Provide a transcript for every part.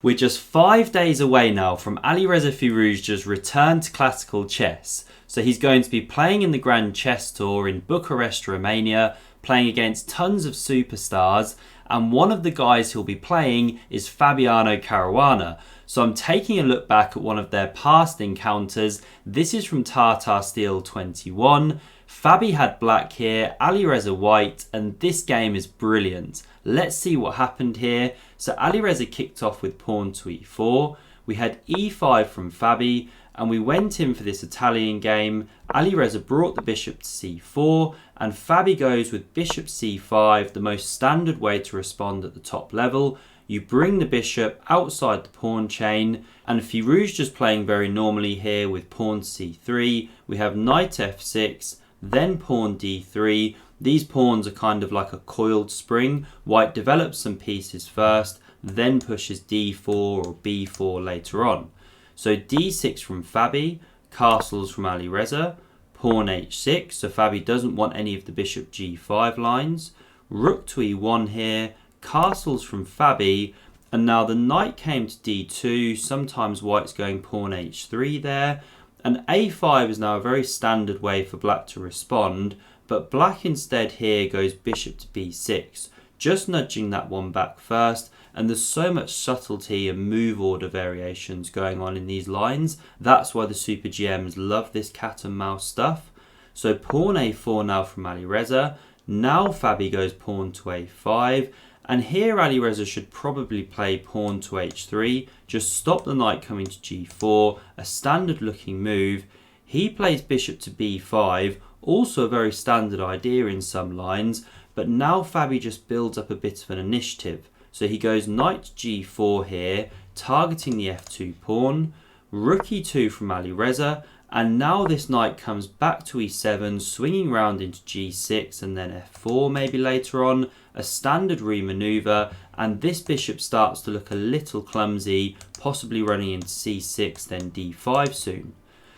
We're just 5 days away now from Alireza Firouzja's return to classical chess. So he's going to be playing in the Grand Chess Tour in Bucharest, Romania, playing against tons of superstars, and one of the guys he'll be playing is Fabiano Caruana. So I'm taking a look back at one of their past encounters. This is from Tata Steel 21. Fabi had black here, Alireza white, and this game is brilliant. Let's see what happened here. So Alireza kicked off with pawn to e4. We had e5 from Fabi, and we went in for this Italian game. Alireza brought the bishop to c4, and Fabi goes with bishop c5, the most standard way to respond at the top level. You bring the bishop outside the pawn chain, and Firouzja's playing very normally here with pawn c3. We have knight f6, then pawn d3. These pawns are kind of like a coiled spring. White develops some pieces first, then pushes d4 or b4 later on. So d6 from Fabi, castles from Alireza, pawn h6, so Fabi doesn't want any of the bishop g5 lines. Rook to e1 here, castles from Fabi, and now the knight came to d2. Sometimes white's going pawn h3 there, and a5 is now a very standard way for black to respond, but black instead here goes bishop to b6, just nudging that one back first, and there's so much subtlety and move order variations going on in these lines. That's why the Super GMs love this cat and mouse stuff. So pawn a4 now from Alireza. Now Fabi goes pawn to a5, and here Alireza should probably play pawn to h3, just stop the knight coming to g4, a standard looking move. He plays bishop to b5, also a very standard idea in some lines, but now Fabi just builds up a bit of an initiative. So he goes knight g4 here, targeting the f2 pawn, rook e2 from Alireza, and now this knight comes back to e7, swinging round into g6 and then f4 maybe later on, a standard remaneuver, and this bishop starts to look a little clumsy, possibly running into c6 then d5 soon.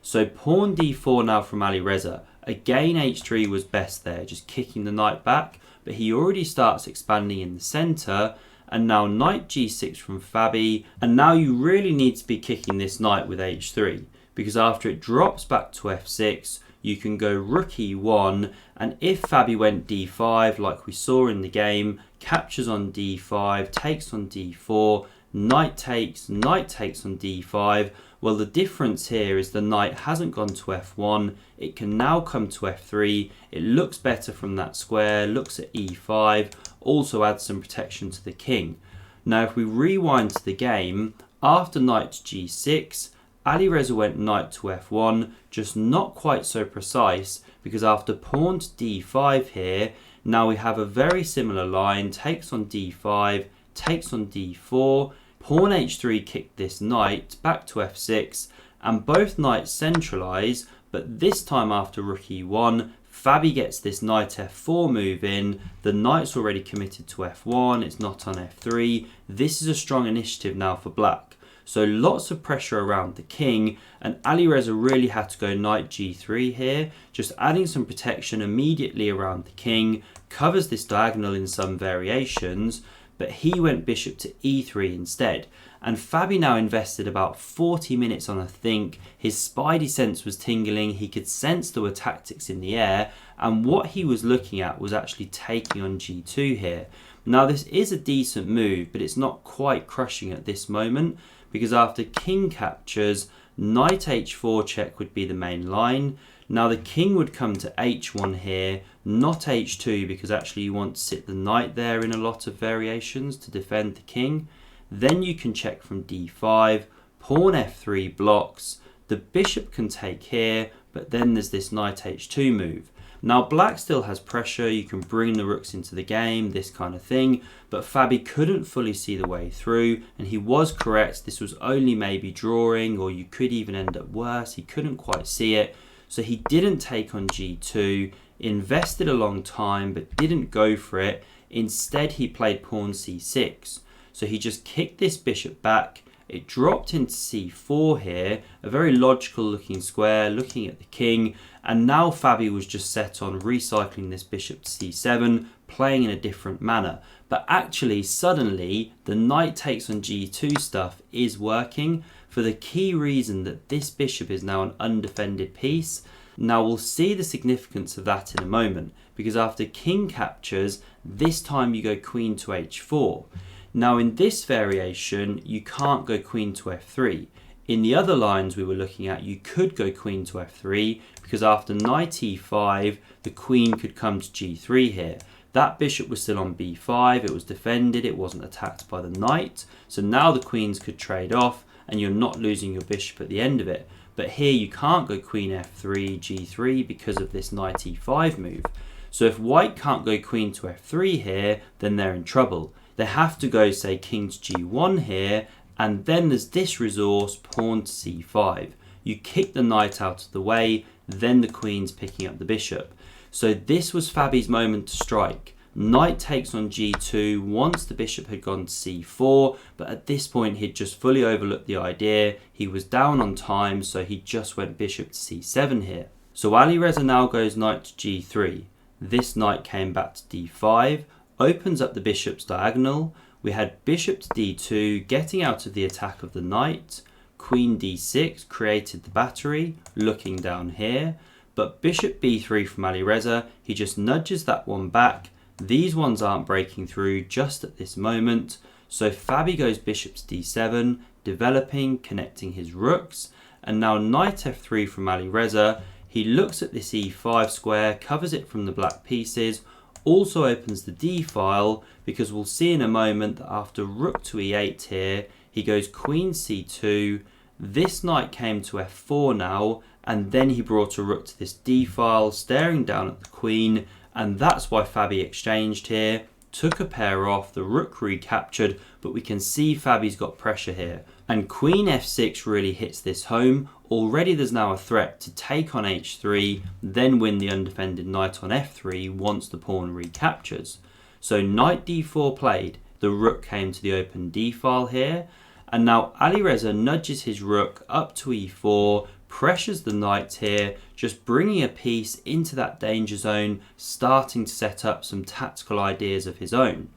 So pawn d4 now from Alireza. Again h3 was best there, just kicking the knight back, but he already starts expanding in the centre, and now knight g6 from Fabi, and now you really need to be kicking this knight with h3, because after it drops back to f6, you can go rook e1, and if Fabi went d5 like we saw in the game, captures on d5, takes on d4, knight takes on d5, well, the difference here is the knight hasn't gone to f1, it can now come to f3, it looks better from that square, looks at e5, also adds some protection to the king. Now if we rewind to the game, after knight to g6, Alireza went knight to f1, just not quite so precise, because after pawn to d5 here, now we have a very similar line, takes on d5, takes on d4, pawn h3 kicked this knight back to f6, and both knights centralise, but this time after rook e1, Fabi gets this knight f4 move in, the knight's already committed to f1, it's not on f3, this is a strong initiative now for black. So lots of pressure around the king, and Alireza really had to go knight g3 here, just adding some protection immediately around the king, covers this diagonal in some variations, but he went bishop to e3 instead. And Fabi now invested about 40 minutes on a think. His spidey sense was tingling, he could sense there were tactics in the air, and what he was looking at was actually taking on g2 here. Now this is a decent move, but it's not quite crushing at this moment, because after king captures, knight h4 check would be the main line. Now the king would come to h1 here, not h2, because actually you want to sit the knight there in a lot of variations to defend the king. Then you can check from d5, pawn f3 blocks, the bishop can take here, but then there's this knight h2 move. Now black still has pressure, you can bring the rooks into the game, this kind of thing, but Fabi couldn't fully see the way through, and he was correct, this was only maybe drawing, or you could even end up worse, he couldn't quite see it, so he didn't take on g2, invested a long time but didn't go for it, instead he played pawn c6, so he just kicked this bishop back, it dropped into c4 here, a very logical looking square, looking at the king, and now Fabi was just set on recycling this bishop to c7, playing in a different manner. But actually, suddenly, the knight takes on g2 stuff is working for the key reason that this bishop is now an undefended piece. Now we'll see the significance of that in a moment, because after king captures, this time you go queen to h4. Now in this variation, you can't go queen to f3. In the other lines we were looking at, you could go queen to f3, because after knight e5, the queen could come to g3 here. That bishop was still on b5, it was defended, it wasn't attacked by the knight. So now the queens could trade off, and you're not losing your bishop at the end of it. But here you can't go queen f3, g3 because of this knight e5 move. So if white can't go queen to f3 here, then they're in trouble. They have to go, say, king to g1 here, and then there's this resource, pawn to c5. You kick the knight out of the way, then the queen's picking up the bishop. So this was Fabi's moment to strike. Knight takes on g2 once the bishop had gone to c4, but at this point he'd just fully overlooked the idea. He was down on time, so he just went bishop to c7 here. So Alireza now goes knight to g3. This knight came back to d5, opens up the bishop's diagonal. We had bishop to d2, getting out of the attack of the knight. Queen d6 created the battery, looking down here. But bishop b3 from Alireza, he just nudges that one back. These ones aren't breaking through just at this moment. So Fabi goes bishop to d7, developing, connecting his rooks. And now knight f3 from Alireza. He looks at this e5 square, covers it from the black pieces, also opens the d file, because we'll see in a moment that after rook to e8 here, he goes queen c2. This knight came to f4 now, and then he brought a rook to this d file, staring down at the queen, and that's why Fabi exchanged here, took a pair off, the rook recaptured, but we can see Fabi's got pressure here. And queen f6 really hits this home. Already there's now a threat to take on h3, then win the undefended knight on f3 once the pawn recaptures. So knight d4 played, the rook came to the open d file here, and now Alireza nudges his rook up to e4, pressures the knight here, just bringing a piece into that danger zone, starting to set up some tactical ideas of his own.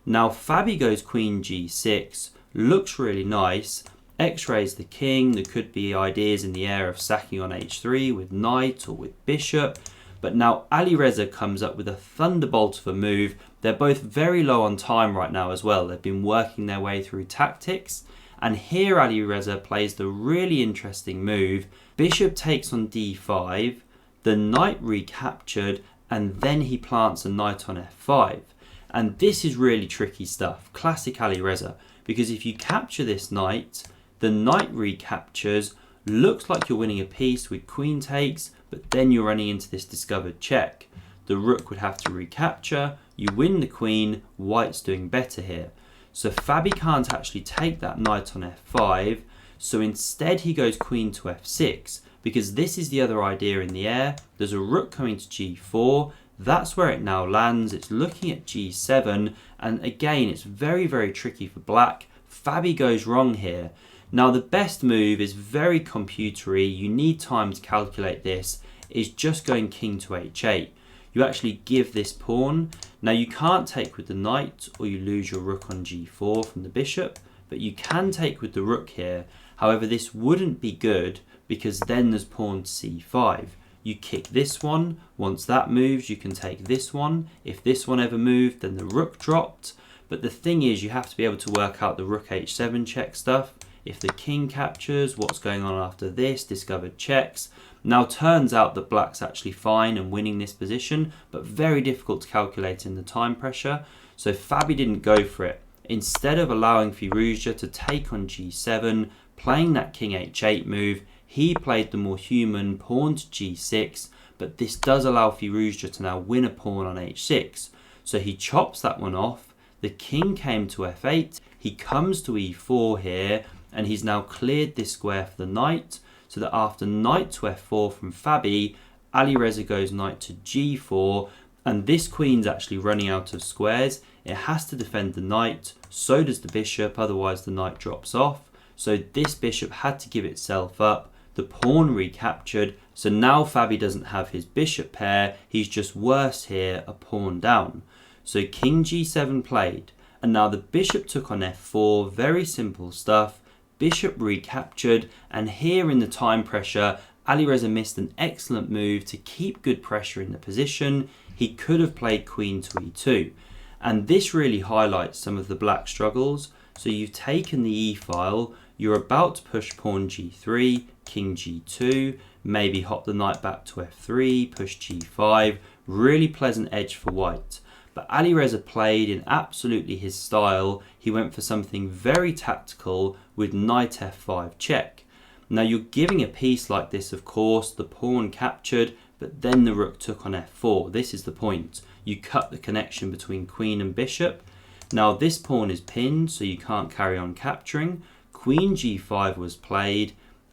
Now Fabi goes queen g6, looks really nice, x-rays the king. There could be ideas in the air of sacking on h3 with knight or with bishop, but now Alireza comes up with a thunderbolt of a move. They're both very low on time right now as well. They've been working their way through tactics, and here Alireza plays the really interesting move. Bishop takes on d5, the knight recaptured, and then he plants a knight on f5. And this is really tricky stuff, classic Alireza, because if you capture this knight, the knight recaptures, looks like you're winning a piece with queen takes, but then you're running into this discovered check. The rook would have to recapture, you win the queen, white's doing better here. So Fabi can't actually take that knight on f5, so instead he goes queen to f6, because this is the other idea in the air. There's a rook coming to g4, that's where it now lands, it's looking at g7, and again it's very, very tricky for black. Fabi goes wrong here. Now the best move is very computery, you need time to calculate this, is just going king to h8. You actually give this pawn. Now you can't take with the knight or you lose your rook on g4 from the bishop, but you can take with the rook here. However, this wouldn't be good because then there's pawn to c5. You kick this one, once that moves you can take this one. If this one ever moved then the rook dropped, but the thing is you have to be able to work out the rook h7 check stuff. If the king captures, what's going on after this, discovered checks. Now turns out that black's actually fine and winning this position, but very difficult to calculate in the time pressure. So Fabi didn't go for it. Instead of allowing Firouzja to take on g7, playing that king h8 move, he played the more human pawn to g6, but this does allow Firouzja to now win a pawn on h6. So he chops that one off, the king came to f8, he comes to e4 here, and he's now cleared this square for the knight, so that after knight to f4 from Fabi, Alireza goes knight to g4, and this queen's actually running out of squares. It has to defend the knight, so does the bishop, otherwise the knight drops off. So this bishop had to give itself up, the pawn recaptured, so now Fabi doesn't have his bishop pair, he's just worse here, a pawn down. So king g7 played, and now the bishop took on f4, very simple stuff. Bishop recaptured, and here in the time pressure, Alireza missed an excellent move to keep good pressure in the position. He could have played queen to e2, and this really highlights some of the black struggles. So you've taken the e-file, you're about to push pawn g3, king g2, maybe hop the knight back to f3, push g5, really pleasant edge for white. But Alireza played in absolutely his style. He went for something very tactical with knight f5 check. Now you're giving a piece like this, of course, the pawn captured, but then the rook took on f4. This is the point. You cut the connection between queen and bishop. Now this pawn is pinned, so you can't carry on capturing. Queen g5 was played.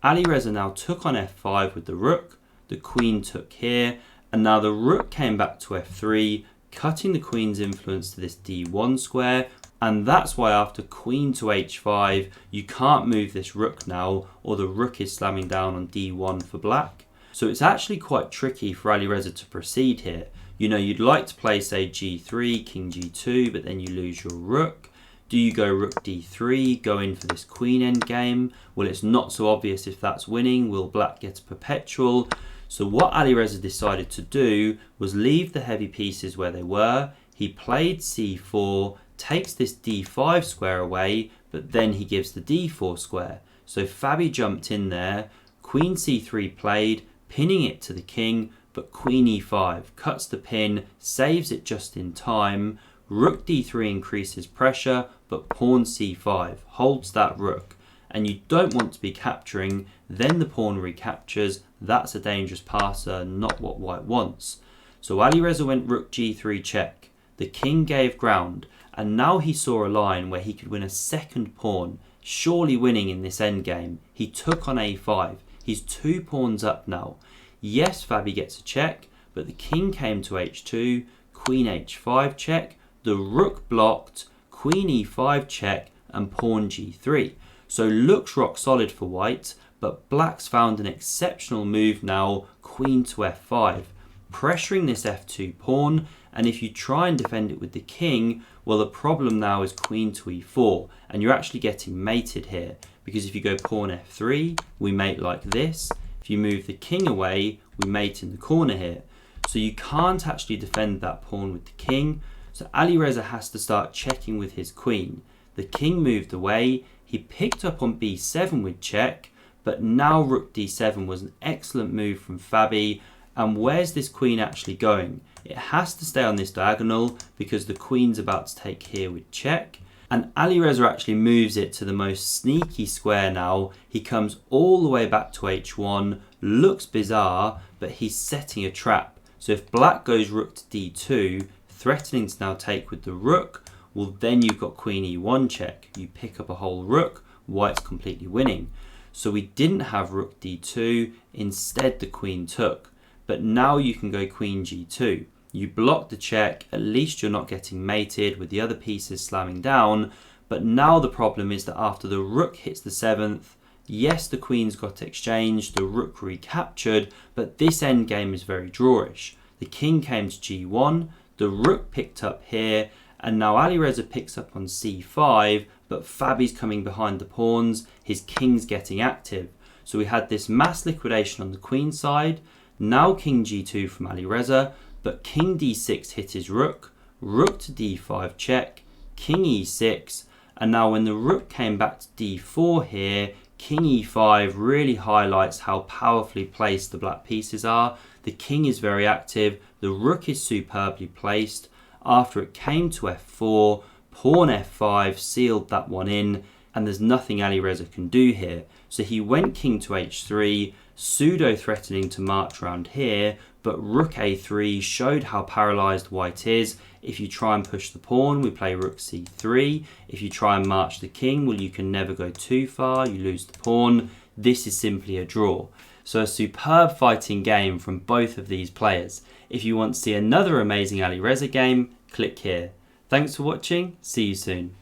Alireza now took on f5 with the rook. The queen took here, and now the rook came back to f3, cutting the queen's influence to this d1 square, and that's why after queen to h5 you can't move this rook now, or the rook is slamming down on d1 for black. So it's actually quite tricky for Alireza to proceed here. You know, you'd like to play say g3, king g2, but then you lose your rook. Do you go rook d3, go in for this queen endgame? Well, it's not so obvious if that's winning. Will black get a perpetual? So what Alireza decided to do was leave the heavy pieces where they were. He played c4, takes this d5 square away, but then he gives the d4 square. So Fabi jumped in there, queen c3 played, pinning it to the king, but queen e5 cuts the pin, saves it just in time. Rook d3 increases pressure, but pawn c5 holds that rook. And you don't want to be capturing, then the pawn recaptures. That's a dangerous passer, not what white wants. So Alireza went rook g3 check. The king gave ground, and now he saw a line where he could win a second pawn, surely winning in this endgame. He took on a5. He's 2 pawns up now. Yes, Fabi gets a check, but the king came to h2, queen h5 check, the rook blocked, queen e5 check, and pawn g3. So looks rock solid for white, but black's found an exceptional move now, queen to f5, pressuring this f2 pawn, and if you try and defend it with the king, well, the problem now is queen to e4, and you're actually getting mated here, because if you go pawn f3, we mate like this. If you move the king away, we mate in the corner here. So you can't actually defend that pawn with the king, so Alireza has to start checking with his queen. The king moved away, he picked up on b7 with check, but now rook d7 was an excellent move from Fabi. And where's this queen actually going? It has to stay on this diagonal because the queen's about to take here with check. And Alireza actually moves it to the most sneaky square now. He comes all the way back to h1, looks bizarre, but he's setting a trap. So if black goes rook to d2, threatening to now take with the rook, well then you've got queen e1 check. You pick up a whole rook, white's completely winning. So we didn't have rook d2, instead the queen took. But now you can go queen g2. You block the check, at least you're not getting mated with the other pieces slamming down. But now the problem is that after the rook hits the 7th, yes, the queen's got exchanged, the rook recaptured, but this endgame is very drawish. The king came to g1, the rook picked up here, and now Alireza picks up on c5, but Fabi's coming behind the pawns, his king's getting active. So we had this mass liquidation on the queen side, now king g2 from Alireza, but king d6 hit his rook, rook to d5 check, king e6, and now when the rook came back to d4 here, king e5 really highlights how powerfully placed the black pieces are. The king is very active, the rook is superbly placed. After it came to f4, pawn f5 sealed that one in, and there's nothing Alireza can do here. So he went king to h3, pseudo threatening to march around here, but rook a3 showed how paralysed white is. If you try and push the pawn, we play rook c3. If you try and march the king, well, you can never go too far, you lose the pawn. This is simply a draw. So a superb fighting game from both of these players. If you want to see another amazing Alireza game, click here. Thanks for watching, see you soon.